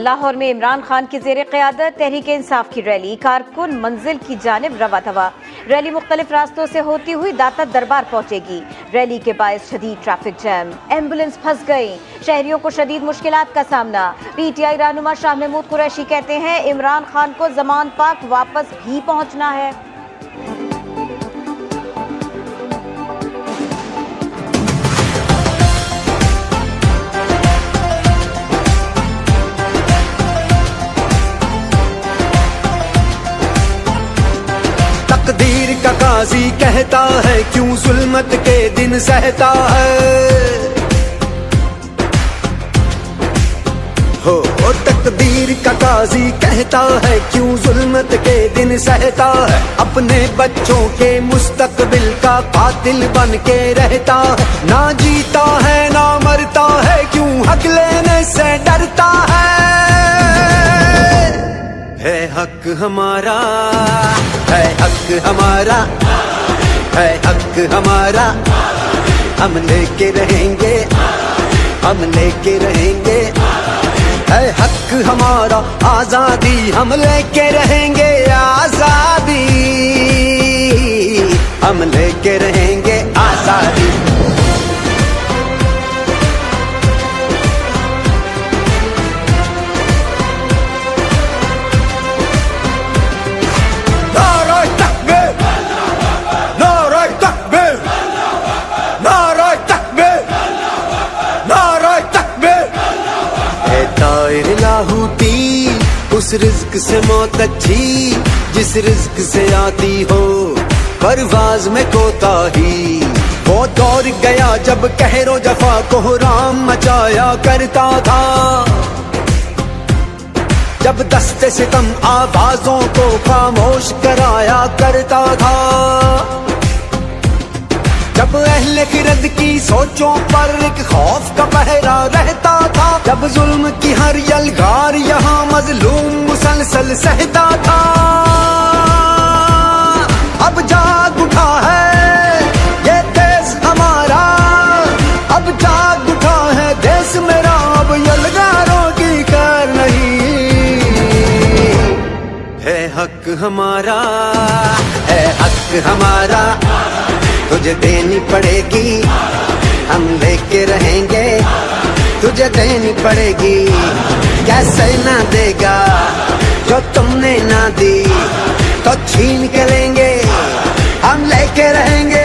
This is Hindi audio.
लाहौर में इमरान खान की ज़ेरे क़यादत तहरीक इंसाफ की रैली कारकुन मंजिल की जानिब रवा दवा। रैली मुख्तलिफ रास्तों से होती हुई दाता दरबार पहुंचेगी। रैली के बायस शदीद ट्रैफिक जैम, एम्बुलेंस फंस गई, शहरियों को शदीद मुश्किलात का सामना। PTI रहनुमा शाह महमूद कुरैशी कहते हैं इमरान खान को ज़मान पाक वापस भी पहुंचना है। तकदीर का काजी कहता है क्यों जुल्मत के दिन सहता है। हो तकदीर का काजी कहता है क्यों जुल्मत के दिन सहता है। अपने बच्चों के मुस्तकबिल का कातिल बन के रहता है। ना जीता है ना मरता है क्यों हक लेने से डरता है हक हमारा, है हक हमारा, है हक हमारा। हम लेके रहेंगे, हम लेके रहेंगे। है हक हमारा आजादी, हम लेके रहेंगे आजादी। हम लेके रहेंगे आजादी। उस रिज्क से मौत अच्छी जिस रिज्क से आती हो परवाज में कोताही। वो दौर गया जब कहरो जफा को राम मचाया करता था। जब दस्ते सितम आवाजों को खामोश कराया करता था। जब अहले खिरद की सोचों पर एक खौफ का पहरा रहता था। जब जुल्म की हर यलगार यहाँ मजलूम मुसलसल सहता था। अब जाग उठा है ये देश हमारा, अब जाग उठा है देश मेरा। अब यलगारों की कर नहीं, है हक हमारा, है हक हमारा। तुझे देनी पड़ेगी, हम लेके रहेंगे। तुझे देनी पड़ेगी, कैसे ना देगा जो तुमने ना दी तो छीन के लेंगे। हम लेके रहेंगे।